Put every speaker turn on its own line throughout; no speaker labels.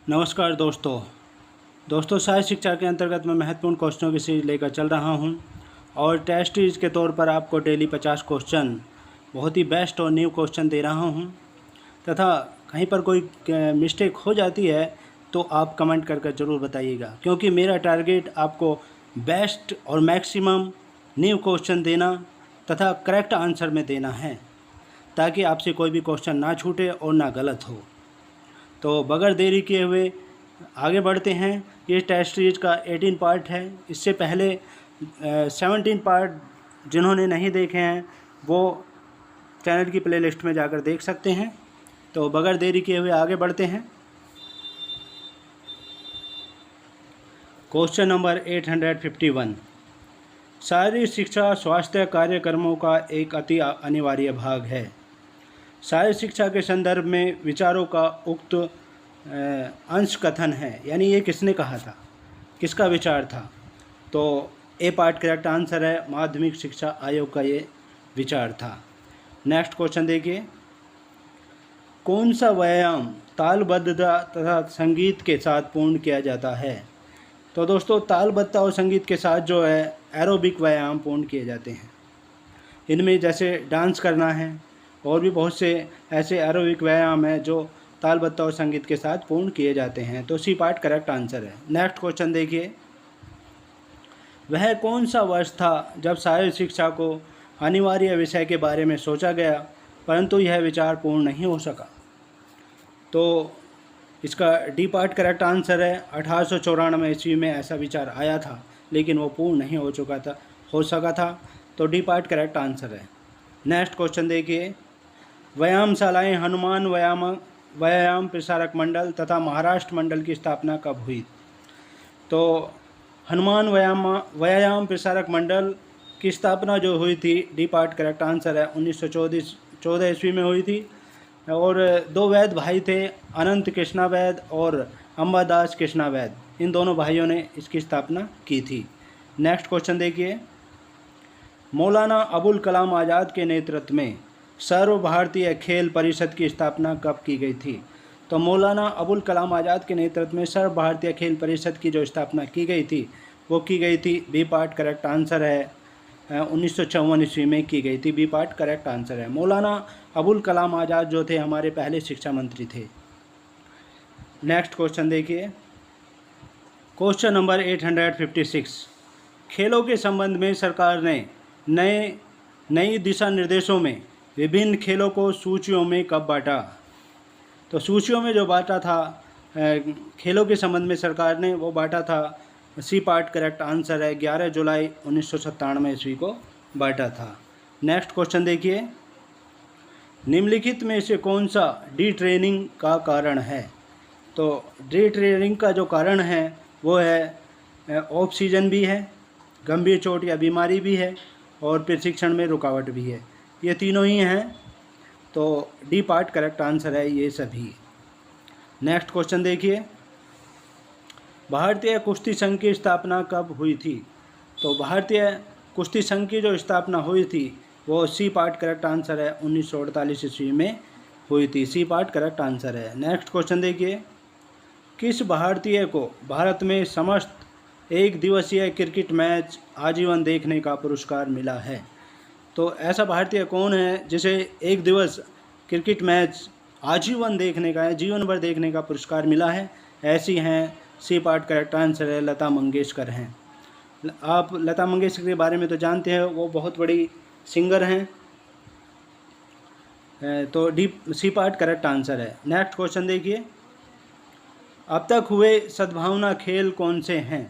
नमस्कार दोस्तों साहित्य शिक्षा के अंतर्गत मैं महत्वपूर्ण क्वेश्चनों की सीरीज लेकर चल रहा हूं और टेस्ट सीरीज के तौर पर आपको डेली 50 क्वेश्चन बहुत ही बेस्ट और न्यू क्वेश्चन दे रहा हूं तथा कहीं पर कोई मिस्टेक हो जाती है तो आप कमेंट कर ज़रूर बताइएगा, क्योंकि मेरा टारगेट आपको बेस्ट और मैक्सिमम न्यू क्वेश्चन देना तथा करेक्ट आंसर में देना है, ताकि आपसे कोई भी क्वेश्चन ना छूटे और ना गलत हो। तो बगैर देरी किए हुए आगे बढ़ते हैं। ये टेस्ट सीरीज का 18 पार्ट है। इससे पहले 17 पार्ट जिन्होंने नहीं देखे हैं वो चैनल की प्लेलिस्ट में जाकर देख सकते हैं। तो बगैर देरी किए हुए आगे बढ़ते हैं। Question number 851। शारीरिक शिक्षा स्वास्थ्य कार्यक्रमों का एक अति अनिवार्य भाग है। शारीरिक शिक्षा के संदर्भ में विचारों का उक्त अंश कथन है, यानी ये किसने कहा था, किसका विचार था। तो ए पार्ट करेक्ट आंसर है, माध्यमिक शिक्षा आयोग का ये विचार था। नेक्स्ट क्वेश्चन देखिए, कौन सा व्यायाम तालबद्धता तथा संगीत के साथ पूर्ण किया जाता है। तो दोस्तों तालबद्धता और संगीत के साथ जो है एरोबिक व्यायाम पूर्ण किए जाते हैं। इनमें जैसे डांस करना है और भी बहुत से ऐसे एरोबिक व्यायाम हैं जो तालबद्धता और संगीत के साथ पूर्ण किए जाते हैं। तो सी पार्ट करेक्ट आंसर है। नेक्स्ट क्वेश्चन देखिए, वह कौन सा वर्ष था जब शारीरिक शिक्षा को अनिवार्य विषय के बारे में सोचा गया परंतु यह विचार पूर्ण नहीं हो सका। तो इसका डी पार्ट करेक्ट आंसर है। 1894 ईस्वी में ऐसा विचार आया था लेकिन वो पूर्ण नहीं हो सका था। तो डी पार्ट करेक्ट आंसर है। नेक्स्ट क्वेश्चन देखिए, व्यायामशालाएँ हनुमान व्यायाम प्रसारक मंडल तथा महाराष्ट्र मंडल की स्थापना कब हुई। तो हनुमान व्यायाम प्रसारक मंडल की स्थापना जो हुई थी, डी पार्ट करेक्ट आंसर है, 1914 ईस्वी में हुई थी। और दो वैद्य भाई थे, अनंत कृष्णा वैद्य और अंबादास कृष्णा वैद्य, इन दोनों भाइयों ने इसकी स्थापना की थी। नेक्स्ट क्वेश्चन देखिए, मौलाना अबुल कलाम आज़ाद के नेतृत्व में सर्व भारतीय खेल परिषद की स्थापना कब की गई थी। तो मौलाना अबुल कलाम आज़ाद के नेतृत्व में सर्व भारतीय खेल परिषद की जो स्थापना की गई थी वो की गई थी, बी पार्ट करेक्ट आंसर है, 1954 ईस्वी में की गई थी। बी पार्ट करेक्ट आंसर है। मौलाना अबुल कलाम आज़ाद जो थे हमारे पहले शिक्षा मंत्री थे। नेक्स्ट क्वेश्चन देखिए, क्वेश्चन नंबर 856। खेलों के संबंध में सरकार ने नई दिशा निर्देशों में विभिन्न खेलों को सूचियों में कब बांटा। तो सूचियों में जो बांटा था खेलों के संबंध में सरकार ने, वो बांटा था, सी पार्ट करेक्ट आंसर है, 11 जुलाई 1997 ईस्वी को बांटा था। नेक्स्ट क्वेश्चन देखिए, निम्नलिखित में से कौन सा डी ट्रेनिंग का कारण है। तो डी ट्रेनिंग का जो कारण है वो है ऑफ सीजन भी है, गंभीर चोट या बीमारी भी है और प्रशिक्षण में रुकावट भी है। ये तीनों ही हैं। तो डी पार्ट करेक्ट आंसर है ये सभी। नेक्स्ट क्वेश्चन देखिए, भारतीय कुश्ती संघ की स्थापना कब हुई थी। तो भारतीय कुश्ती संघ की जो स्थापना हुई थी वो सी पार्ट करेक्ट आंसर है, 1948 ईस्वी में हुई थी। सी पार्ट करेक्ट आंसर है। नेक्स्ट क्वेश्चन देखिए, किस भारतीय को भारत में समस्त एक दिवसीय क्रिकेट मैच आजीवन देखने का पुरस्कार मिला है। तो ऐसा भारतीय कौन है जिसे एक दिवस क्रिकेट मैच आजीवन देखने का, जीवन भर देखने का पुरस्कार मिला है। ऐसी हैं, सी पार्ट करेक्ट आंसर है, लता मंगेशकर हैं। आप लता मंगेशकर के बारे में तो जानते हैं, वो बहुत बड़ी सिंगर हैं। तो D C part correct answer है। नेक्स्ट क्वेश्चन देखिए, अब तक हुए सद्भावना खेल कौन से हैं।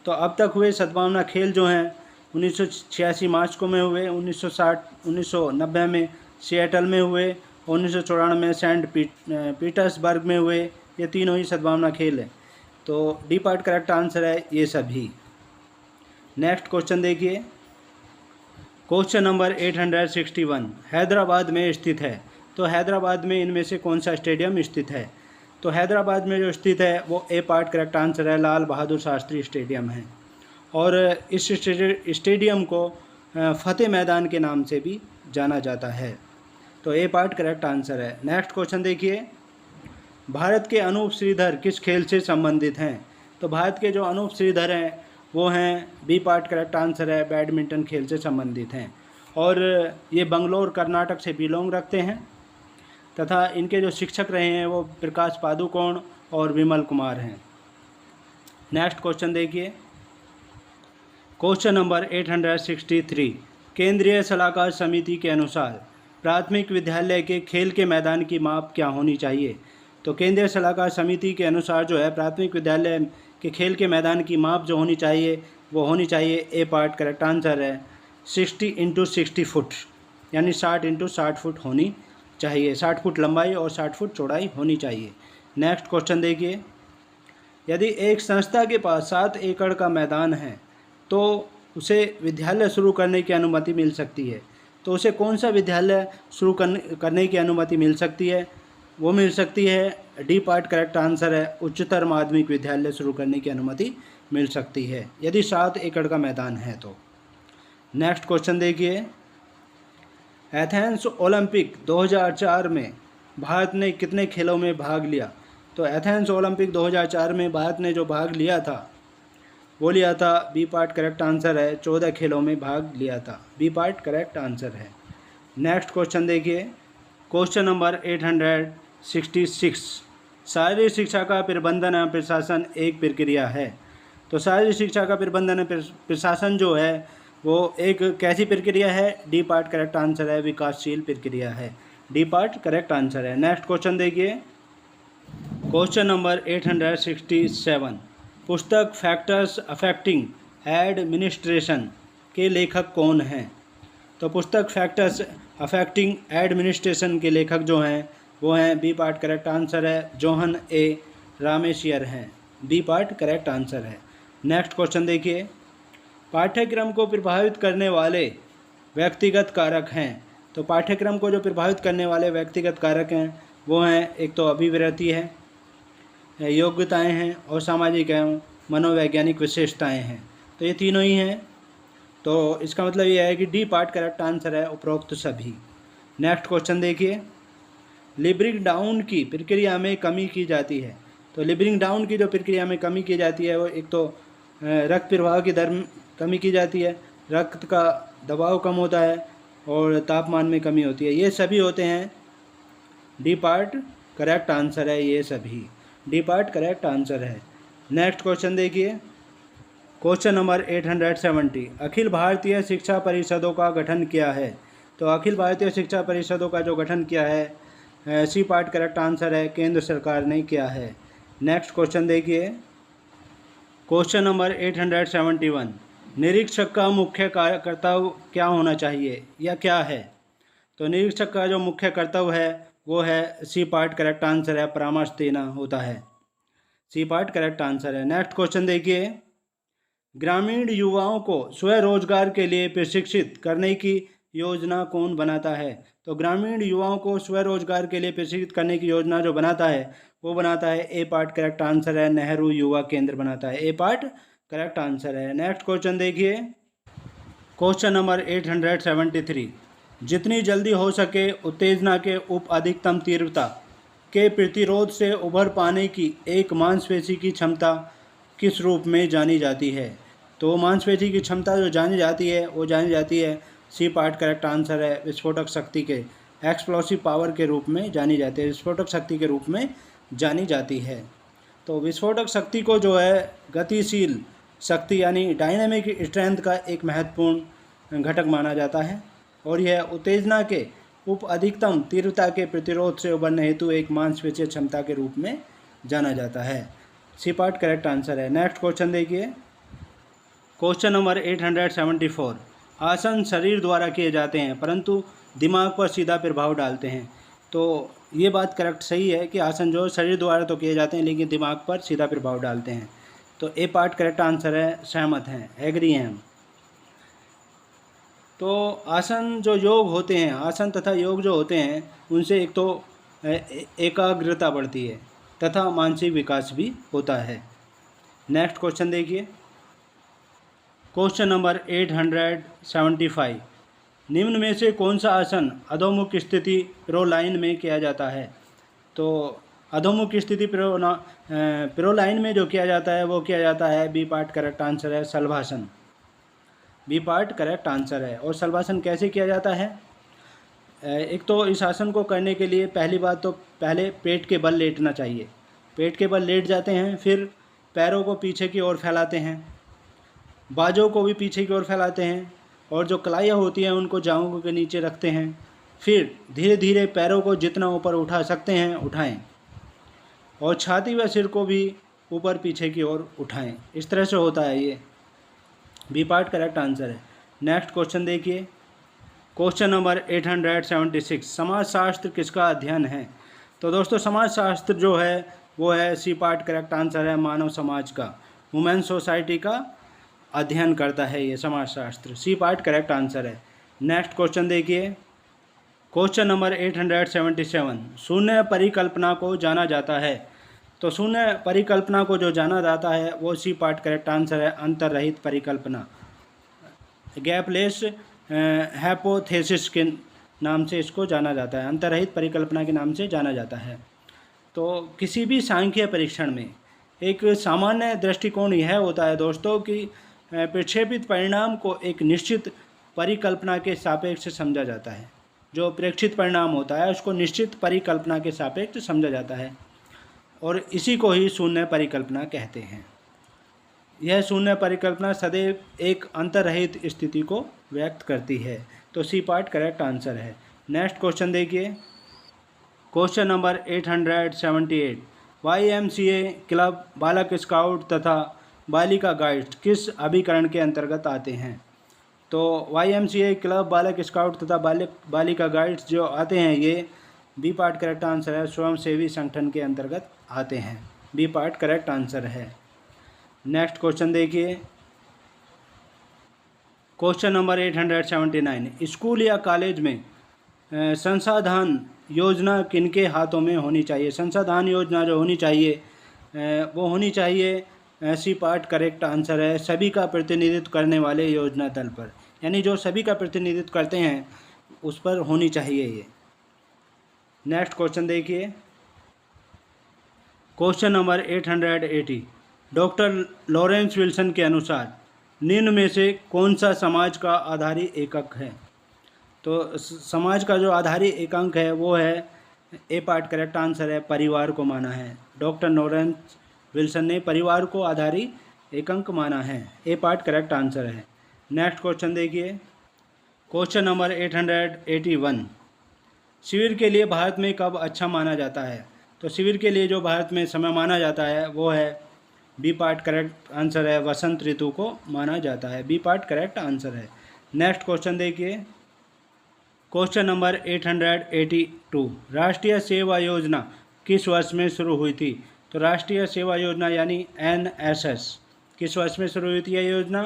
तो अब तक हुए सद्भावना खेल जो हैं 1986 मार्च में हुए, 1990 में सिएटल में हुए, 1994 में सेंट पीटर्सबर्ग में हुए। ये तीनों ही सद्भावना खेल है। तो डी पार्ट करेक्ट आंसर है ये सभी। नेक्स्ट क्वेश्चन देखिए, क्वेश्चन नंबर 861 हैदराबाद में स्थित है। तो हैदराबाद में इनमें से कौन सा स्टेडियम स्थित है। तो हैदराबाद में जो स्थित है वो ए पार्ट करेक्ट आंसर है, लाल बहादुर शास्त्री स्टेडियम है। और इस स्टेडियम को फतेह मैदान के नाम से भी जाना जाता है। तो ए पार्ट करेक्ट आंसर है। नेक्स्ट क्वेश्चन देखिए, भारत के अनूप श्रीधर किस खेल से संबंधित हैं? तो भारत के जो अनूप श्रीधर हैं वो हैं, बी पार्ट करेक्ट आंसर है, बैडमिंटन खेल से संबंधित हैं और ये बंगलोर कर्नाटक से बिलोंग रखते हैं तथा इनके जो शिक्षक रहे हैं वो प्रकाश पादुकोण और विमल कुमार हैं। नेक्स्ट क्वेश्चन देखिए, क्वेश्चन नंबर 863। केंद्रीय सलाहकार समिति के अनुसार प्राथमिक विद्यालय के खेल के मैदान की माप क्या होनी चाहिए? तो केंद्रीय सलाहकार समिति के अनुसार जो है प्राथमिक विद्यालय के खेल के मैदान की माप जो होनी चाहिए वो होनी चाहिए, ए पार्ट करेक्ट आंसर है, 60 × 60 फुट, यानी 60 × 60 फुट होनी चाहिए। 60 फुट लंबाई और 60 फुट चौड़ाई होनी चाहिए। नेक्स्ट क्वेश्चन देखिए, यदि एक संस्था के पास 7 एकड़ का मैदान है तो उसे विद्यालय शुरू करने की अनुमति मिल सकती है। तो उसे कौन सा विद्यालय शुरू करने की अनुमति मिल सकती है? वो मिल सकती है, डी पार्ट करेक्ट आंसर है, उच्चतर माध्यमिक विद्यालय शुरू करने की अनुमति मिल सकती है यदि 7 एकड़ का मैदान है तो। नेक्स्ट क्वेश्चन देखिए, एथेंस ओलंपिक 2004 में भारत ने कितने खेलों में भाग लिया? तो एथेंस ओलंपिक 2004 में भारत ने जो भाग लिया था वो लिया था, बी पार्ट करेक्ट आंसर है, 14 खेलों में भाग लिया था, बी पार्ट करेक्ट आंसर है। नेक्स्ट क्वेश्चन देखिए, क्वेश्चन नंबर 866। शारीरिक शिक्षा का प्रबंधन एवं प्रशासन एक प्रक्रिया है। तो शारीरिक शिक्षा का प्रबंधन प्रशासन जो है वो एक कैसी प्रक्रिया है? डी पार्ट करेक्ट आंसर है, विकासशील प्रक्रिया है, डी पार्ट करेक्ट आंसर है। नेक्स्ट क्वेश्चन देखिए, क्वेश्चन नंबर 867। पुस्तक फैक्टर्स अफेक्टिंग एडमिनिस्ट्रेशन के लेखक कौन हैं? तो पुस्तक फैक्टर्स अफेक्टिंग एडमिनिस्ट्रेशन के लेखक जो हैं वो हैं, बी पार्ट करेक्ट आंसर है, जोहन ए रामेशियर हैं, बी पार्ट करेक्ट आंसर है। नेक्स्ट क्वेश्चन देखिए, पाठ्यक्रम को प्रभावित करने वाले व्यक्तिगत कारक हैं। तो पाठ्यक्रम को जो प्रभावित करने वाले व्यक्तिगत कारक हैं वो हैं, एक तो अभिवृत्ति है, योग्यताएं हैं और सामाजिक एवं मनोवैज्ञानिक विशेषताएं हैं। तो ये तीनों ही हैं, तो इसका मतलब ये है कि डी पार्ट करेक्ट आंसर है, उपरोक्त सभी। नेक्स्ट क्वेश्चन देखिए, लिबरिंग डाउन की प्रक्रिया में कमी की जाती है। तो लिबरिंग डाउन की जो प्रक्रिया में कमी की जाती है वो एक तो रक्त प्रवाह की दर कमी की जाती है, रक्त का दबाव कम होता है और तापमान में कमी होती है, ये सभी होते हैं, डी पार्ट करेक्ट आंसर है, ये सभी डी पार्ट करेक्ट आंसर है। नेक्स्ट क्वेश्चन देखिए, क्वेश्चन नंबर 870। अखिल भारतीय शिक्षा परिषदों का गठन किया है। तो अखिल भारतीय शिक्षा परिषदों का जो गठन किया है, सी पार्ट करेक्ट आंसर है, केंद्र सरकार ने किया है। नेक्स्ट क्वेश्चन देखिए, क्वेश्चन नंबर 871। निरीक्षक का मुख्य कर्तव्य क्या होना चाहिए या क्या है? तो निरीक्षक का जो मुख्य कर्तव्य है वो है, सी पार्ट करेक्ट आंसर है, परामर्श देना होता है, सी पार्ट करेक्ट आंसर है। नेक्स्ट क्वेश्चन देखिए, ग्रामीण युवाओं को स्वरोजगार के लिए प्रशिक्षित करने की योजना कौन बनाता है? तो ग्रामीण युवाओं को स्वरोजगार के लिए प्रशिक्षित करने की योजना जो बनाता है वो बनाता है, ए पार्ट करेक्ट आंसर है, नेहरू युवा केंद्र बनाता है, ए पार्ट करेक्ट आंसर है। नेक्स्ट क्वेश्चन देखिए, क्वेश्चन नंबर 873। जितनी जल्दी हो सके उत्तेजना के उप अधिकतम तीव्रता के प्रतिरोध से उभर पाने की एक मांसपेशी की क्षमता किस रूप में जानी जाती है? तो मांसपेशी की क्षमता जो जानी जाती है वो जानी जाती है, सी पार्ट करेक्ट आंसर है, विस्फोटक शक्ति के, एक्सप्लोसिव पावर के रूप में जानी जाती है, विस्फोटक शक्ति के रूप में जानी जाती है। तो विस्फोटक शक्ति को जो है गतिशील शक्ति यानी डायनेमिक स्ट्रेंथ का एक महत्वपूर्ण घटक माना जाता है और यह उत्तेजना के उप अधिकतम तीव्रता के प्रतिरोध से उबरने हेतु एक मांसपेशीय क्षमता के रूप में जाना जाता है, सी पार्ट करेक्ट आंसर है। नेक्स्ट क्वेश्चन देखिए, क्वेश्चन नंबर 874। आसन शरीर द्वारा किए जाते हैं परंतु दिमाग पर सीधा प्रभाव डालते हैं। तो ये बात करेक्ट सही है कि आसन जो शरीर द्वारा तो किए जाते हैं लेकिन दिमाग पर सीधा प्रभाव डालते हैं, तो ए पार्ट करेक्ट आंसर है, सहमत हैं, एग्री हैं हम। तो आसन जो योग होते हैं, आसन तथा योग जो होते हैं उनसे एक तो एकाग्रता बढ़ती है तथा मानसिक विकास भी होता है। नेक्स्ट क्वेश्चन देखिए, क्वेश्चन नंबर 875। निम्न में से कौन सा आसन अधोमुख स्थिति रो लाइन में किया जाता है? तो अधोमुख स्थिति प्रोलाइन में जो किया जाता है वो किया जाता है, बी पार्ट करेक्ट आंसर है सलभासन, बी पार्ट करेक्ट आंसर है। और सलभासन कैसे किया जाता है? एक तो इस आसन को करने के लिए पहली बात तो पहले पेट के बल लेटना चाहिए, पेट के बल लेट जाते हैं, फिर पैरों को पीछे की ओर फैलाते हैं, बाजों को भी पीछे की ओर फैलाते हैं, और जो कलाइयाँ होती हैं उनको जांघों के नीचे रखते हैं, फिर धीरे धीरे पैरों को जितना ऊपर उठा सकते हैं उठाएं, और छाती व सिर को भी ऊपर पीछे की ओर उठाएं। इस तरह से होता है ये, बी पार्ट करेक्ट आंसर है। नेक्स्ट क्वेश्चन देखिए, क्वेश्चन नंबर 876, समाजशास्त्र किसका अध्ययन है? तो दोस्तों समाजशास्त्र जो है वो है, सी पार्ट करेक्ट आंसर है मानव समाज का, वुमेन सोसाइटी का अध्ययन करता है ये समाजशास्त्र, सी पार्ट करेक्ट आंसर है। नेक्स्ट क्वेश्चन देखिए, क्वेश्चन नंबर 877, शून्य परिकल्पना को जाना जाता है। तो शून्य परिकल्पना को जो जाना जाता है वो सी पार्ट करेक्ट आंसर है अंतर्रहित परिकल्पना, गैपलेस हाइपोथेसिस के नाम से इसको जाना जाता है, अंतर्रहित परिकल्पना के नाम से जाना जाता है। तो किसी भी सांख्यिकीय परीक्षण में एक सामान्य दृष्टिकोण यह होता है दोस्तों कि प्रक्षेपित परिणाम को एक निश्चित परिकल्पना के सापेक्ष समझा जाता है, जो प्रेक्षित परिणाम होता है उसको निश्चित परिकल्पना के सापेक्ष समझा जाता है, और इसी को ही शून्य परिकल्पना कहते हैं। यह शून्य परिकल्पना सदैव एक अंतर्रहित स्थिति को व्यक्त करती है, तो सी पार्ट करेक्ट आंसर है। नेक्स्ट क्वेश्चन देखिए, क्वेश्चन नंबर 878, YMCA क्लब, बालक स्काउट तथा बालिका गाइड किस अभिकरण के अंतर्गत आते हैं? तो YMCA क्लब, बालक स्काउट तथा बालिका गाइड्स जो आते हैं ये बी पार्ट करेक्ट आंसर है, स्वयंसेवी संगठन के अंतर्गत आते हैं, बी पार्ट करेक्ट आंसर है। नेक्स्ट क्वेश्चन देखिए, क्वेश्चन नंबर 879, स्कूल या कॉलेज में संसाधन योजना किनके हाथों में होनी चाहिए? संसाधन योजना जो होनी चाहिए वो होनी चाहिए, सी पार्ट करेक्ट आंसर है, सभी का प्रतिनिधित्व करने वाले योजना दल पर, यानी जो सभी का प्रतिनिधित्व करते हैं उस पर होनी चाहिए ये। नेक्स्ट क्वेश्चन देखिए, question number 880, doctor Lawrence Wilson के अनुसार निम्न में से कौन सा समाज का आधारी एकक है? तो समाज का जो आधारी एकांक है वो है, ए पार्ट करेक्ट आंसर है, परिवार को माना है। डॉक्टर लॉरेंस विल्सन ने परिवार को आधारी एकांक माना है, ए पार्ट करेक्ट आंसर है। नेक्स्ट क्वेश्चन देखिए, क्वेश्चन नंबर 881, शिविर के लिए भारत में कब अच्छा माना जाता है? तो शिविर के लिए जो भारत में समय माना जाता है वो है, बी पार्ट करेक्ट आंसर है, वसंत ऋतु को माना जाता है, बी पार्ट करेक्ट आंसर है। नेक्स्ट क्वेश्चन देखिए, क्वेश्चन नंबर 882, राष्ट्रीय सेवा योजना किस वर्ष में शुरू हुई थी? तो राष्ट्रीय सेवा योजना यानी NSS किस वर्ष में शुरू हुई थी यह योजना?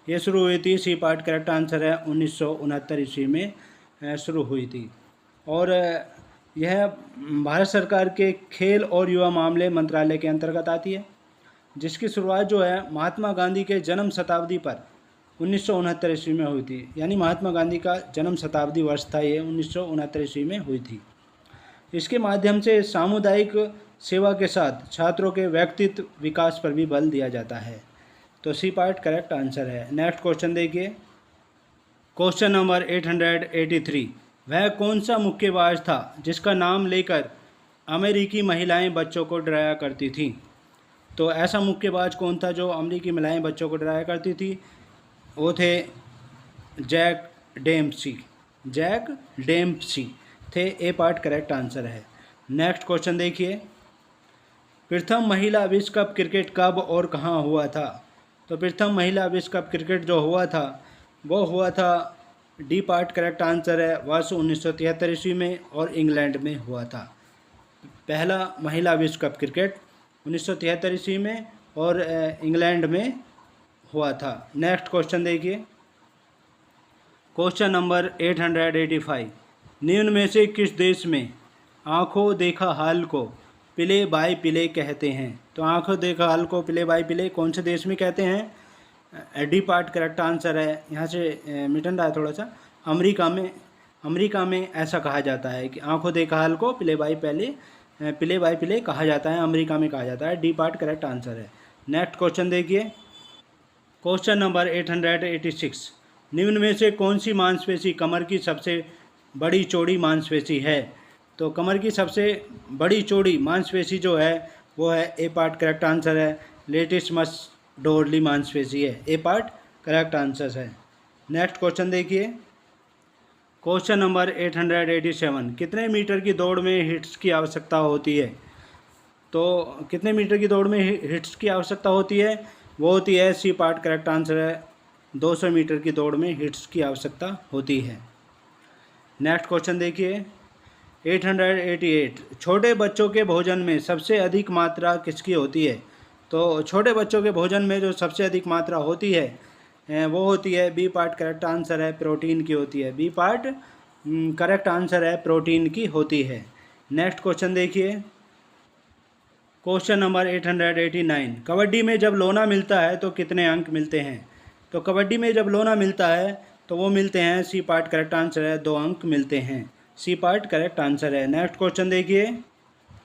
ये शुरू हुई थी, सी पार्ट करेक्ट आंसर है, 1969 ईस्वी में शुरू हुई थी। और यह भारत सरकार के खेल और युवा मामले मंत्रालय के अंतर्गत आती है, जिसकी शुरुआत जो है महात्मा गांधी के जन्म शताब्दी पर 1969 ईस्वी में हुई थी, यानी महात्मा गांधी का जन्म शताब्दी वर्ष था ये, 1969 ईस्वी में हुई थी। इसके माध्यम से सामुदायिक सेवा के साथ छात्रों के व्यक्तित्व विकास पर भी बल दिया जाता है, तो सी पार्ट करेक्ट आंसर है। नेक्स्ट क्वेश्चन देखिए, क्वेश्चन नंबर 883, वह कौन सा मुक्केबाज था जिसका नाम लेकर अमेरिकी महिलाएं बच्चों को डराया करती थीं? तो ऐसा मुक्केबाज कौन था जो अमेरिकी महिलाएं बच्चों को डराया करती थी? वो थे जैक डेम्पसी, जैक डेम्पसी थे, ए पार्ट करेक्ट आंसर है। नेक्स्ट क्वेश्चन देखिए, प्रथम महिला विश्व कप क्रिकेट कब और कहाँ हुआ था? तो प्रथम महिला विश्व कप क्रिकेट जो हुआ था वो हुआ था, डी पार्ट करेक्ट आंसर है, वर्ष 1973 ईस्वी में, और इंग्लैंड में हुआ था। पहला महिला विश्व कप क्रिकेट 1973 ईस्वी में और इंग्लैंड में हुआ था। नेक्स्ट क्वेश्चन देखिए, क्वेश्चन नंबर 885, निम्न में से किस देश में आंखों देखा हाल को प्ले बाय प्ले कहते हैं? तो आंखों देखा हाल को प्ले बाय प्ले कौन से देश में कहते हैं? डी पार्ट करेक्ट आंसर है, यहाँ से मिटन रहा है थोड़ा सा, अमेरिका में ऐसा कहा जाता है कि आंखों देखा हाल को प्ले बाय प्ले पिले बाय पिले कहा जाता है, अमेरिका में कहा जाता है। डी पार्ट करेक्ट आंसर है। नेक्स्ट क्वेश्चन देखिए, क्वेश्चन नंबर 886, निम्न में से कौन सी मांसपेशी कमर की सबसे बड़ी चौड़ी मांसपेशी है? तो कमर की सबसे बड़ी चौड़ी मांसपेशी जो है वो है ए पार्ट करेक्ट आंसर है, लेटिसमस डोरली मांसपेशी है। ए पार्ट करेक्ट आंसर है। नेक्स्ट क्वेश्चन देखिए, क्वेश्चन नंबर 887, कितने मीटर की दौड़ में हिट्स की आवश्यकता होती है? तो कितने मीटर की दौड़ में हिट्स की आवश्यकता होती है? वो होती है, सी पार्ट करेक्ट आंसर है, 200 मीटर की दौड़ में हिट्स की आवश्यकता होती है। नेक्स्ट क्वेश्चन देखिए, 888, छोटे बच्चों के भोजन में सबसे अधिक मात्रा किसकी होती है? तो छोटे बच्चों के भोजन में जो सबसे अधिक मात्रा होती है वो होती है, बी पार्ट करेक्ट आंसर है, प्रोटीन की होती है। बी पार्ट करेक्ट आंसर है, प्रोटीन की होती है। नेक्स्ट क्वेश्चन देखिए, क्वेश्चन नंबर 889, कबड्डी में जब लोना मिलता है तो कितने अंक मिलते हैं? तो कबड्डी में जब लोना मिलता है तो वो मिलते हैं, सी पार्ट करेक्ट आंसर है, 2 अंक मिलते हैं। सी पार्ट करेक्ट आंसर है। नेक्स्ट क्वेश्चन देखिए,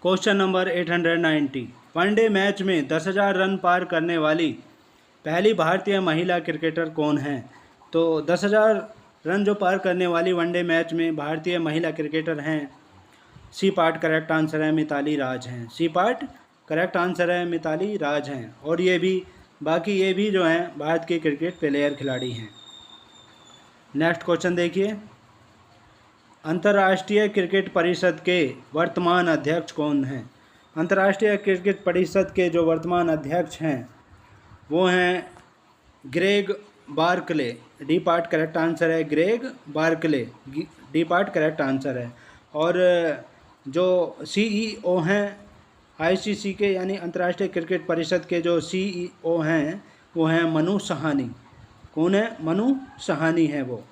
क्वेश्चन नंबर 890, वनडे मैच में 10,000 रन पार करने वाली पहली भारतीय महिला क्रिकेटर कौन है? तो 10,000 रन जो पार करने वाली वनडे मैच में भारतीय महिला क्रिकेटर हैं, सी पार्ट करेक्ट आंसर है, मिताली राज हैं। सी पार्ट करेक्ट आंसर है, मिताली राज हैं। और ये भी जो हैं भारत के क्रिकेट प्लेयर खिलाड़ी हैं। नेक्स्ट क्वेश्चन देखिए, अंतर्राष्ट्रीय क्रिकेट परिषद के वर्तमान अध्यक्ष कौन हैं? अंतर्राष्ट्रीय क्रिकेट परिषद के जो वर्तमान अध्यक्ष हैं वो हैं Greg Barclay. D part correct answer है, Greg Barclay. D part correct answer है। और जो सीईओ हैं आईसीसी के, यानी अंतर्राष्ट्रीय क्रिकेट परिषद के जो सीईओ हैं वो हैं मनु सहानी। कौन है? मनु सहानी है वो।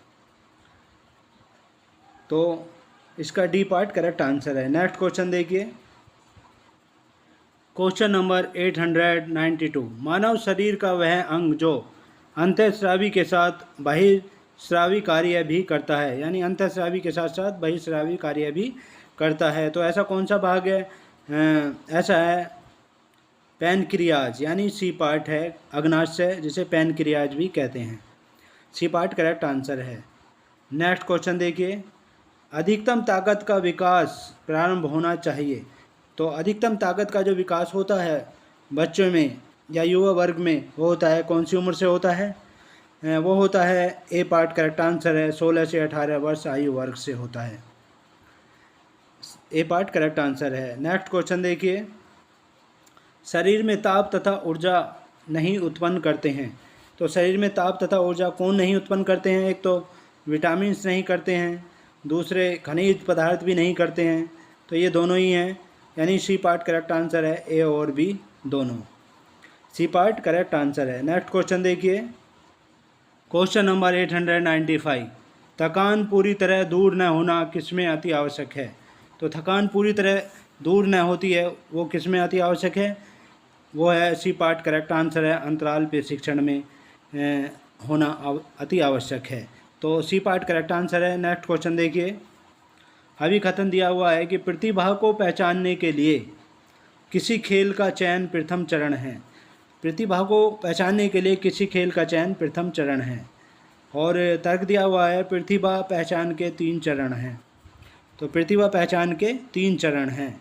तो इसका डी पार्ट करेक्ट आंसर है। नेक्स्ट क्वेश्चन देखिए, क्वेश्चन नंबर 892, मानव शरीर का वह अंग जो अंतःस्रावी के साथ बहिःस्रावी कार्य भी करता है, यानी अंतःस्रावी के साथ साथ बहिःस्रावी कार्य भी करता है, तो ऐसा कौन सा भाग है? ऐसा है पैनक्रियाज, यानी सी पार्ट है, अग्नाशय, जिसे पैनक्रियाज भी कहते हैं। सी पार्ट करेक्ट आंसर है। नेक्स्ट क्वेश्चन देखिए, अधिकतम ताकत का विकास प्रारंभ होना चाहिए। तो अधिकतम ताकत का जो विकास होता है बच्चों में या युवा वर्ग में, वो होता है कौन सी उम्र से होता है? वो होता है, ए पार्ट करेक्ट आंसर है, 16 से 18 वर्ष आयु वर्ग से होता है। ए पार्ट करेक्ट आंसर है। नेक्स्ट क्वेश्चन देखिए, शरीर में ताप तथा ऊर्जा नहीं उत्पन्न करते हैं। तो शरीर में ताप तथा ऊर्जा कौन नहीं उत्पन्न करते हैं? एक तो विटामिन्स नहीं करते हैं, दूसरे खनिज पदार्थ भी नहीं करते हैं, तो ये दोनों ही हैं, यानी सी पार्ट करेक्ट आंसर है, ए और बी दोनों। सी पार्ट करेक्ट आंसर है। नेक्स्ट क्वेश्चन देखिए, क्वेश्चन नंबर 895, थकान पूरी तरह दूर न होना किसमें अति आवश्यक है? तो थकान पूरी तरह दूर न होती है, वो किसमें अति आवश्यक है? वो है, सी पार्ट करेक्ट आंसर है, अंतराल प्रशिक्षण में होना अति आवश्यक है। तो सी पार्ट करेक्ट आंसर है। नेक्स्ट क्वेश्चन देखिए, अभी कथन दिया हुआ है कि प्रतिभा को पहचानने के लिए किसी खेल का चयन प्रथम चरण है। प्रतिभा को पहचानने के लिए किसी खेल का चयन प्रथम चरण है। और तर्क दिया हुआ है, प्रतिभा पहचान के 3 चरण हैं। तो प्रतिभा पहचान के 3 चरण हैं।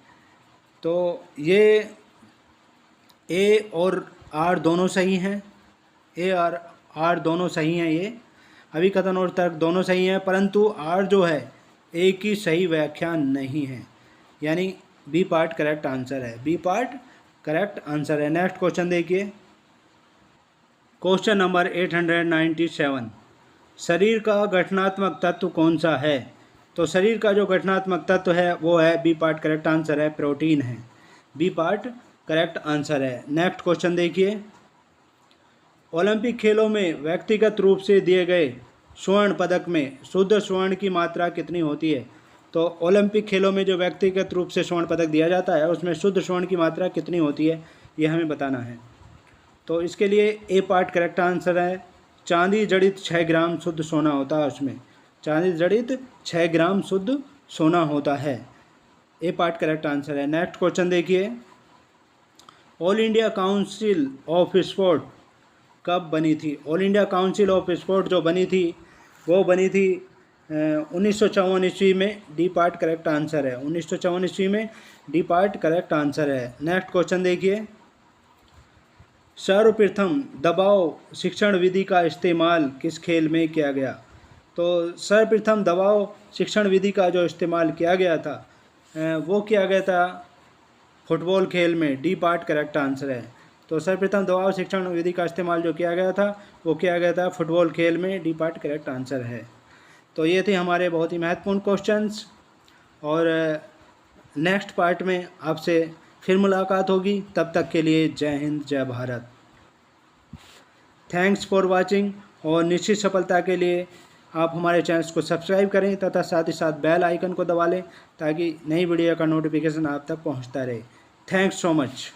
तो ये ए और आर दोनों सही हैं, ए और आर दोनों सही हैं। ये अभिकथन और तर्क दोनों सही हैं, परंतु आर जो है ए की सही व्याख्या नहीं है, यानी बी पार्ट करेक्ट आंसर है। बी पार्ट करेक्ट आंसर है। नेक्स्ट क्वेश्चन देखिए, क्वेश्चन नंबर 897, शरीर का गठनात्मक तत्व कौन सा है? तो शरीर का जो गठनात्मक तत्व है वो है, बी पार्ट करेक्ट आंसर है, प्रोटीन है। बी पार्ट करेक्ट आंसर है। नेक्स्ट क्वेश्चन देखिए, ओलंपिक खेलों में व्यक्तिगत रूप से दिए गए स्वर्ण पदक में शुद्ध स्वर्ण की मात्रा कितनी होती है? तो ओलंपिक खेलों में जो व्यक्तिगत रूप से स्वर्ण पदक दिया जाता है उसमें शुद्ध स्वर्ण की मात्रा कितनी होती है, ये हमें बताना है। तो इसके लिए ए पार्ट करेक्ट आंसर है, चांदी जड़ित 6 ग्राम शुद्ध सोना होता है उसमें। चांदी जड़ित 6 ग्राम शुद्ध सोना होता है। ए पार्ट करेक्ट आंसर है। नेक्स्ट क्वेश्चन देखिए, all India council of sport कब बनी थी? All India council of sport जो बनी थी वो बनी थी 1954 ईस्वी में। डी पार्ट करेक्ट आंसर है। 1954 ईस्वी में डी पार्ट करेक्ट आंसर है। नेक्स्ट क्वेश्चन देखिए, सर्वप्रथम दबाव शिक्षण विधि का इस्तेमाल किस खेल में किया गया? तो सर्वप्रथम दबाव शिक्षण विधि का जो इस्तेमाल किया गया था वो किया गया था फुटबॉल खेल में। डी पार्ट करेक्ट आंसर है। तो सर्वप्रथम दबाव शिक्षण विधि का इस्तेमाल जो किया गया था वो किया गया था फुटबॉल खेल में। डी पार्ट करेक्ट आंसर है। तो ये थे हमारे बहुत ही महत्वपूर्ण क्वेश्चंस, और नेक्स्ट पार्ट में आपसे फिर मुलाकात होगी। तब तक के लिए जय हिंद, जय भारत। थैंक्स फॉर वाचिंग, और निश्चित सफलता के लिए आप हमारे चैनल को सब्सक्राइब करें तथा साथ ही साथ बेल आइकन को दबा लें ताकि नई वीडियो का नोटिफिकेशन आप तक पहुंचता रहे। Thanks so much.